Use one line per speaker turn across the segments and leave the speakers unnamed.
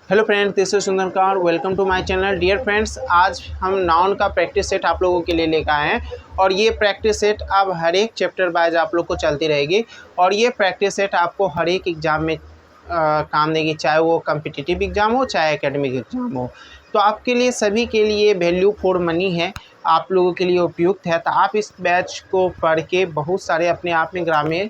Hello friends, this is Sundarkar. Welcome to my channel. Dear friends, आज हम noun का practice set आप लोगों के लिए लेकर आए हैं और ये प्रैक्टिस सेट अब हर एक चैप्टर वाइज आप लोग को चलती रहेगी और ये प्रैक्टिस सेट आपको हर एक एग्ज़ाम में काम देगी, चाहे वो कम्पिटिटिव एग्ज़ाम हो चाहे एकेडमिक एग्ज़ाम हो। तो आपके लिए सभी के लिए वैल्यू फॉर मनी है, आप लोगों के लिए उपयुक्त है। तो आप इस बैच को पढ़ के बहुत सारे अपने आप में ग्रामीण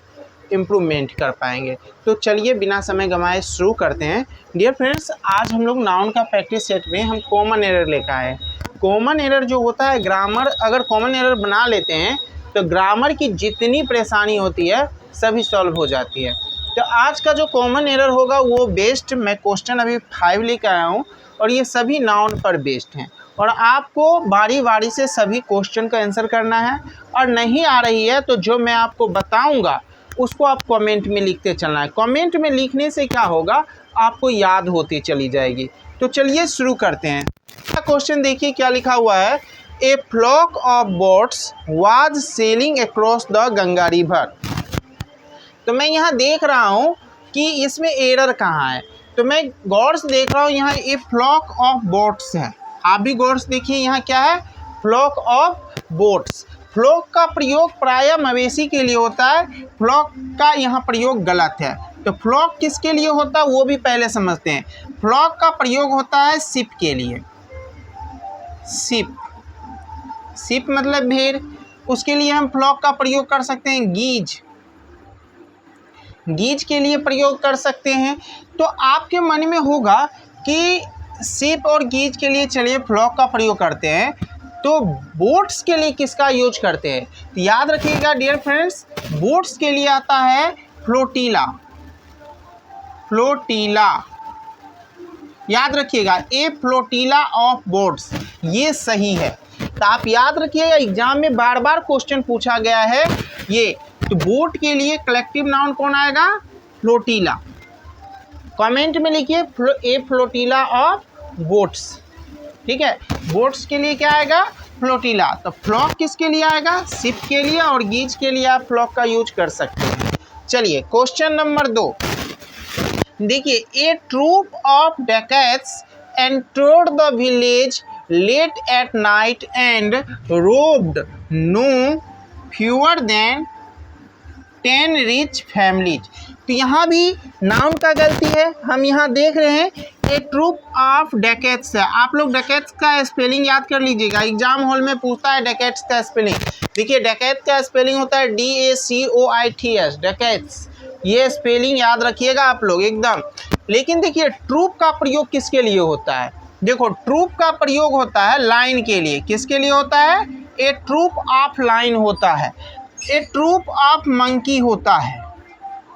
इम्प्रूवमेंट कर पाएंगे। तो चलिए बिना समय गंवाए शुरू करते हैं। डियर फ्रेंड्स, आज हम लोग नाउन का प्रैक्टिस सेट में हम कॉमन एरर लेकर आए। कॉमन एरर जो होता है, ग्रामर अगर कॉमन एरर बना लेते हैं तो ग्रामर की जितनी परेशानी होती है सभी सॉल्व हो जाती है। तो आज का जो कॉमन एरर होगा वो बेस्ड, मैं क्वेश्चन अभी 5 लेकर आया हूँ और ये सभी नाउन पर बेस्ड हैं और आपको बारी बारी से सभी क्वेश्चन का आंसर करना है। और नहीं आ रही है तो जो मैं आपको बताऊँगा उसको आप कमेंट में लिखते चलना है। कमेंट में लिखने से क्या होगा, आपको याद होती चली जाएगी। तो चलिए शुरू करते हैं। क्वेश्चन देखिए क्या लिखा हुआ है। A flock of boats was sailing across the Ganga river. तो मैं यहाँ देख रहा हूँ कि इसमें एरर कहाँ है, तो मैं गौर से देख रहा हूँ यहाँ ए फ्लॉक ऑफ बोट्स है। आप भी गौर से देखिए यहाँ क्या है, फ्लॉक ऑफ बोट्स। फ्लॉक का प्रयोग प्रायः मवेशी के लिए होता है, फ्लॉक का यहाँ प्रयोग गलत है। तो फ्लॉक किसके लिए होता है वो भी पहले समझते हैं। फ्लॉक का प्रयोग होता है शिप के लिए। शिप मतलब भेड़, उसके लिए हम फ्लॉक का प्रयोग कर सकते हैं। गीज के लिए प्रयोग कर सकते हैं। तो आपके मन में होगा कि शिप और गीज के लिए चलिए फ्लॉक का प्रयोग करते हैं, तो बोट्स के लिए किसका यूज करते हैं। तो याद रखिएगा डियर फ्रेंड्स, बोट्स के लिए आता है फ्लोटीला। याद रखिएगा, ए फ्लोटीला ऑफ बोट्स, ये सही है। तो आप याद रखिएगा, एग्जाम में बार बार क्वेश्चन पूछा गया है ये। तो बोट के लिए कलेक्टिव नाउन कौन आएगा, फ्लोटीला। कमेंट में लिखिए ए फ्लोटीला ऑफ बोट्स। ठीक है, बोट्स के लिए क्या आएगा, फ्लोटीला। तो फ्लॉक किसके लिए आएगा, शिप के लिए, और गीज के लिए आप फ्लॉक का यूज कर सकते हैं। चलिए क्वेश्चन नंबर 2 देखिए। A troop of dacoits entered the village late at night and robbed no fewer than 10 rich families. तो यहाँ भी नाउन का गलती है। हम यहाँ देख रहे हैं ए ट्रूप ऑफ डकैट्स है। आप लोग डकैट्स का स्पेलिंग याद कर लीजिएगा, एग्जाम हॉल में पूछता है डकैट्स का स्पेलिंग। देखिए डकैत का स्पेलिंग होता है DACOITS, डकैट्स। ये स्पेलिंग याद रखिएगा आप लोग एकदम। लेकिन देखिए ट्रूप का प्रयोग किसके लिए होता है, देखो ट्रूप का प्रयोग होता है लाइन के लिए। किसके लिए होता है, ए ट्रूप ऑफ लाइन होता है, ए ट्रूप ऑफ मंकी होता है,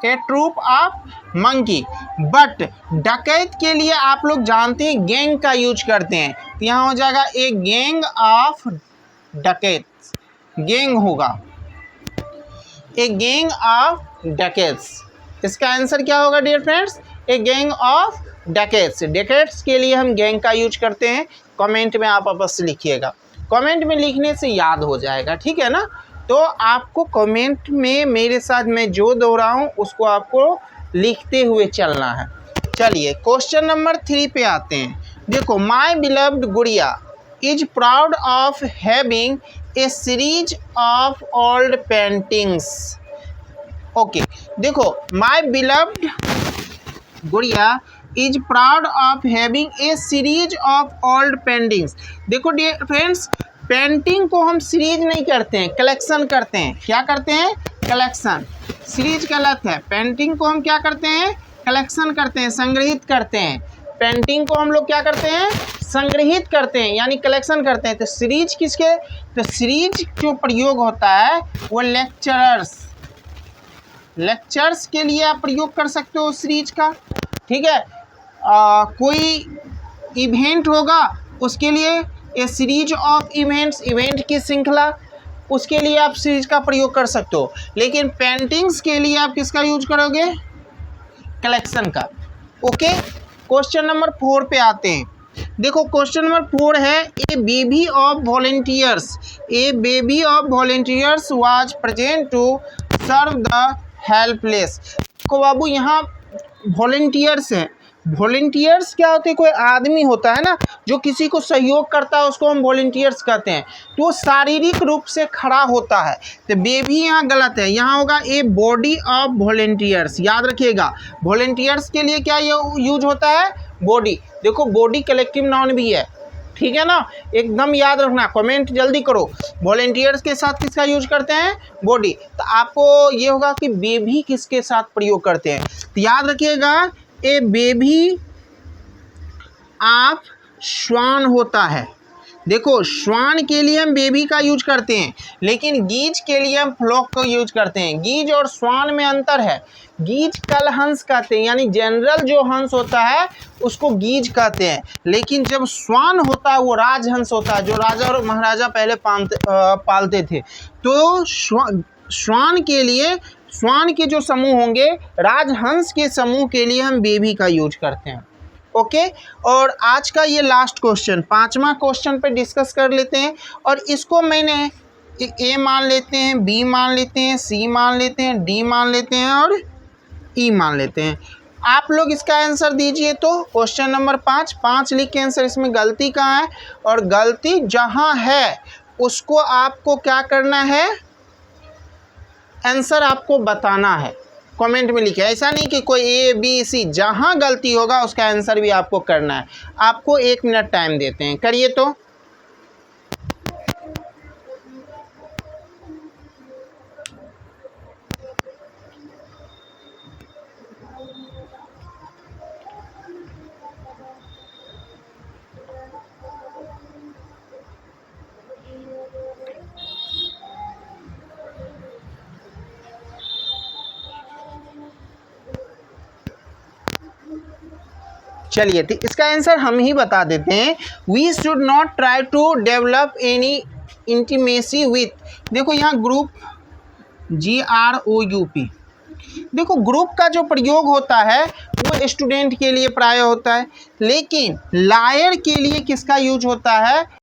ए ट्रूप ऑफ मंकी। बट डकैत के लिए आप लोग जानते हैं गैंग का यूज करते हैं। तो यहाँ हो जाएगा a gang of dacoits, gang होगा, ए गैंग ऑफ डकैट्स। इसका आंसर क्या होगा dear friends, a gang of dacoits. Dacoits के लिए हम गैंग का यूज करते हैं। कमेंट में आप अवश्य लिखिएगा, कमेंट में लिखने से याद हो जाएगा, ठीक है ना। तो आपको कमेंट में मेरे साथ मैं जो दोहरा हूँ उसको आपको लिखते हुए चलना है। चलिए क्वेश्चन नंबर 3 पे आते हैं। देखो, माय बिलव्ड गुड़िया is proud of having a series of old paintings. Okay, देखो माय बिलव्ड गुड़िया is proud of having a series of old paintings. देखो डियर फ्रेंड्स, पेंटिंग को हम सीरीज नहीं करते हैं, कलेक्शन करते हैं। क्या करते हैं, कलेक्शन। सीरीज गलत है, पेंटिंग को हम क्या करते हैं, कलेक्शन करते हैं, संग्रहित करते हैं। पेंटिंग को हम लोग क्या करते हैं, संग्रहित करते हैं, यानी कलेक्शन करते हैं। तो सीरीज किसके, तो सीरीज जो प्रयोग होता है वो लेक्चर्स के लिए आप प्रयोग कर सकते हो सीरीज का। ठीक है, कोई इवेंट होगा उसके लिए ए सीरीज ऑफ इवेंट्स, इवेंट की श्रृंखला, उसके लिए आप सीरीज का प्रयोग कर सकते हो। लेकिन पेंटिंग्स के लिए आप किसका यूज करोगे, कलेक्शन का। ओके, क्वेश्चन नंबर 4 पे आते हैं। देखो क्वेश्चन नंबर 4 है, a baby of volunteers was present to serve the helpless. को बाबू यहाँ वॉलेंटियर्स हैं, वॉलंटियर्स क्या होते हैं? कोई आदमी होता है ना जो किसी को सहयोग करता है, उसको हम वॉलंटियर्स कहते हैं। तो वो शारीरिक रूप से खड़ा होता है, तो बे भी यहाँ गलत है, यहाँ होगा ए बॉडी ऑफ वॉलंटियर्स। याद रखिएगा वॉलंटियर्स के लिए क्या यूज होता है? बॉडी। देखो बॉडी कलेक्टिव नाउन भी है, ठीक है ना, एकदम याद रखना, कमेंट जल्दी करो। वॉलंटियर्स के साथ किसका यूज करते हैं? बॉडी। तो आपको ये होगा कि बेबी किसके साथ प्रयोग करते हैं? तो याद रखिएगा ए बेबी ऑफ श्वान होता है। देखो श्वान के लिए हम बेबी का यूज करते हैं, लेकिन गीज के लिए हम फ्लॉक का यूज करते हैं। गीज और श्वान में अंतर है। गीज कल हंस कहते हैं, यानी जनरल जो हंस होता है उसको गीज कहते हैं, लेकिन जब श्वान होता है वो राजहंस होता है, जो राजा और महाराजा पहले पालते थे। तो श्वान के लिए, श्वान के जो समूह होंगे, राजहंस के समूह के लिए हम बेबी का यूज करते हैं। ओके, और आज का ये लास्ट क्वेश्चन, 5वां क्वेश्चन पे डिस्कस कर लेते हैं। और इसको मैंने ए मान लेते हैं, बी मान लेते हैं, सी मान लेते हैं, डी मान लेते हैं और ई मान लेते हैं। आप लोग इसका आंसर दीजिए। तो क्वेश्चन नंबर 5 लिख के आंसर, इसमें गलती कहाँ है? और गलती जहाँ है उसको आपको क्या करना है? आंसर आपको बताना है, कमेंट में लिखे। ऐसा नहीं कि कोई ए बी सी, जहाँ गलती होगा उसका आंसर भी आपको करना है। आपको 1 मिनट टाइम देते हैं, करिए। तो चलिए, तो इसका आंसर हम ही बता देते हैं। We should not try to develop any intimacy with. देखो यहाँ ग्रुप GROUP, देखो ग्रुप का जो प्रयोग होता है वो स्टूडेंट के लिए प्राय होता है, लेकिन लायर के लिए किसका यूज होता है?